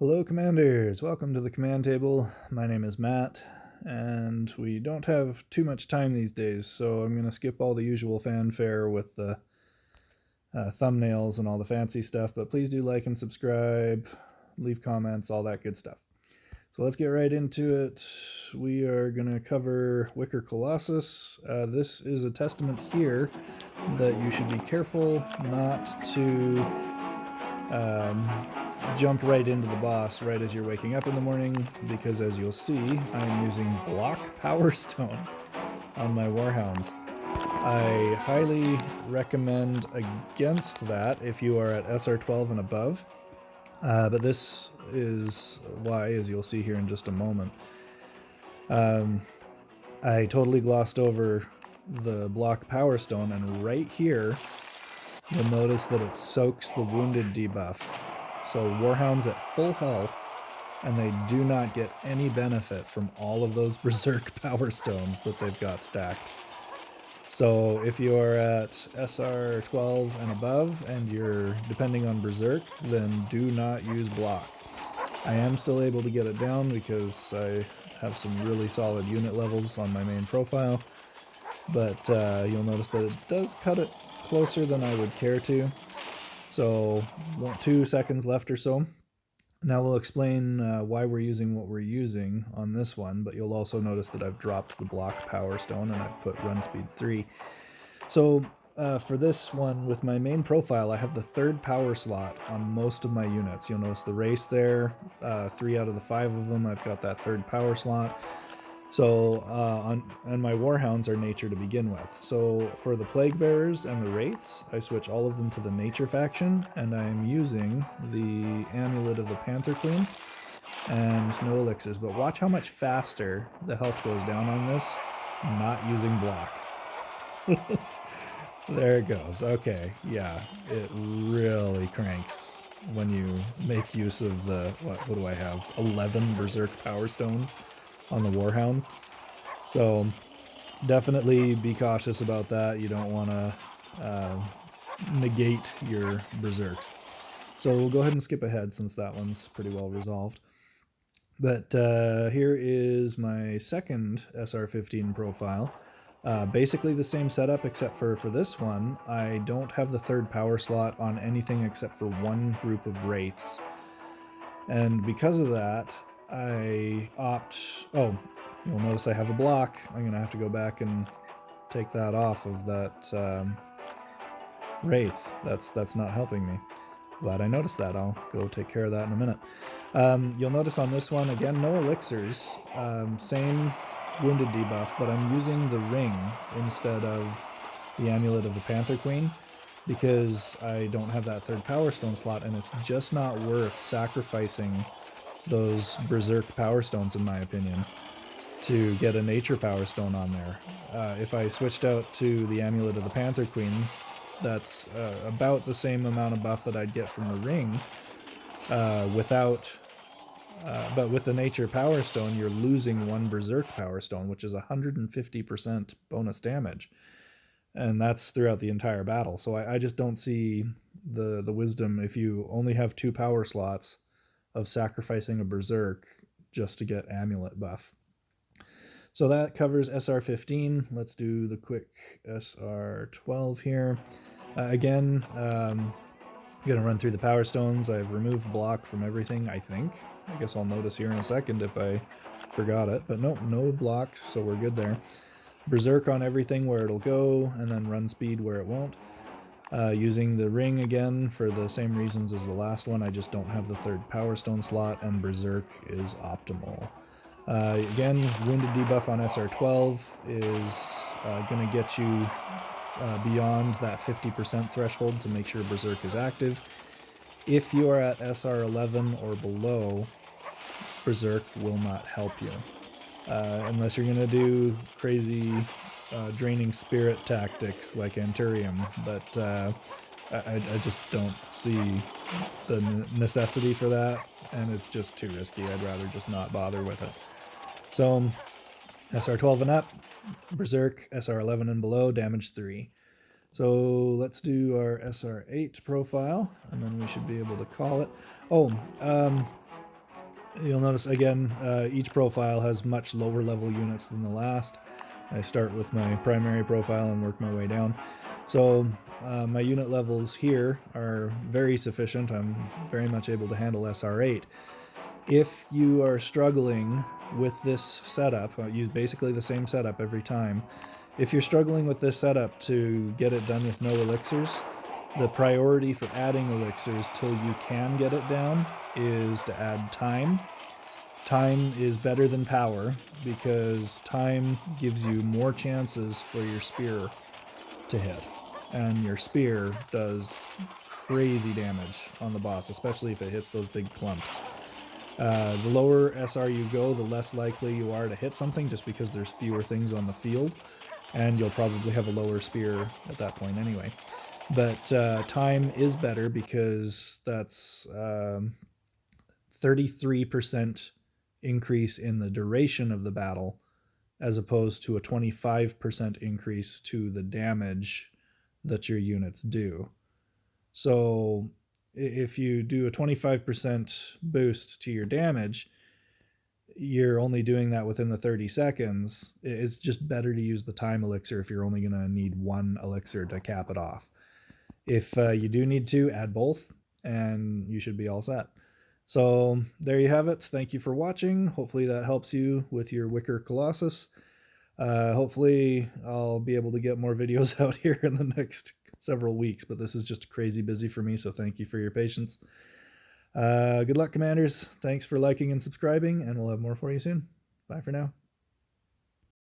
Hello Commanders, welcome to the command table. My name is Matt, and we don't have too much time these days, so I'm going to skip all the usual fanfare with the thumbnails and all the fancy stuff, but please do like and subscribe, leave comments, all that good stuff. So let's get right into it. We are going to cover Wicker Colossus. This is a testament here that you should be careful not to jump right into the boss right as you're waking up in the morning, because as you'll see, I'm using block power stone on my warhounds. I highly recommend against that if you are at SR12 and above, but this is why, as you'll see here in just a moment. I totally glossed over the block power stone, and right here you'll notice that it soaks the wounded debuff. So warhounds at full health, and they do not get any benefit from all of those berserk power stones that they've got stacked. So if you are at SR12 and above and you're depending on berserk, then do not use block. I am still able to get it down because I have some really solid unit levels on my main profile, but you'll notice that it does cut it closer than I would care to. So 2 seconds left or so. Now we'll explain why we're using what we're using on this one, but you'll also notice that I've dropped the block power stone and I've put run speed 3. So for this one, with my main profile, I have the third power slot on most of my units. You'll notice the race there, 3 out of the 5 of them, I've got that third power slot. So, and my warhounds are nature to begin with. So for the plague bearers and the wraiths, I switch all of them to the nature faction, and I'm using the amulet of the Panther Queen and no elixirs. But watch how much faster the health goes down on this, not using block. There it goes. Okay, yeah, it really cranks when you make use of the, what do I have, 11 berserk power stones on the warhounds. So definitely be cautious about that. You don't want to negate your berserks. So we'll go ahead and skip ahead since that one's pretty well resolved. But here is my second SR15 profile. Basically the same setup, except for this one, I don't have the third power slot on anything except for one group of wraiths. And because of that, I opt... Oh, you'll notice I have a block. I'm going to have to go back and take that off of that wraith. That's not helping me. Glad I noticed that. I'll go take care of that in a minute. You'll notice on this one, again, no elixirs. Same wounded debuff, but I'm using the ring instead of the amulet of the Panther Queen because I don't have that third power stone slot, and it's just not worth sacrificing those berserk power stones, in my opinion, to get a nature power stone on there. If I switched out to the amulet of the Panther Queen, that's about the same amount of buff that I'd get from the ring but with the nature power stone, you're losing one berserk power stone, which is 150% bonus damage, and that's throughout the entire battle. So I just don't see the wisdom, if you only have 2 power slots, of sacrificing a berserk just to get amulet buff. So that covers SR15. Let's do the quick SR12 here. Again, I'm going to run through the power stones. I've removed block from everything, I think. I guess I'll notice here in a second if I forgot it. But nope, no block, so we're good there. Berserk on everything where it'll go, and then run speed where it won't. Using the ring again for the same reasons as the last one. I just don't have the third power stone slot, and berserk is optimal. Again, wounded debuff on SR12 is going to get you beyond that 50% threshold to make sure berserk is active. If you are at SR11 or below, berserk will not help you unless you're going to do crazy draining spirit tactics like Anturium, but I just don't see the necessity for that, and it's just too risky. I'd rather just not bother with it. So SR12 and up, berserk. SR11 and below, damage 3. So let's do our SR8 profile, and then we should be able to call it. You'll notice again, each profile has much lower level units than the last. I start with my primary profile and work my way down. So my unit levels here are very sufficient. I'm very much able to handle SR8. If you are struggling with this setup, use basically the same setup every time. If you're struggling with this setup to get it done with no elixirs, the priority for adding elixirs till you can get it down is to add time. Time is better than power because time gives you more chances for your spear to hit. And your spear does crazy damage on the boss, especially if it hits those big clumps. The lower SR you go, the less likely you are to hit something just because there's fewer things on the field, and you'll probably have a lower spear at that point anyway. But time is better because that's 33% increase in the duration of the battle as opposed to a 25% increase to the damage that your units do. So if you do a 25% boost to your damage, you're only doing that within the 30 seconds. It's just better to use the time elixir if you're only going to need one elixir to cap it off. If you do need to, add both, and you should be all set. So there you have it. Thank you for watching. Hopefully that helps you with your Wicker Colossus. Hopefully I'll be able to get more videos out here in the next several weeks, but this is just crazy busy for me, so thank you for your patience. Good luck, Commanders. Thanks for liking and subscribing, and we'll have more for you soon. Bye for now.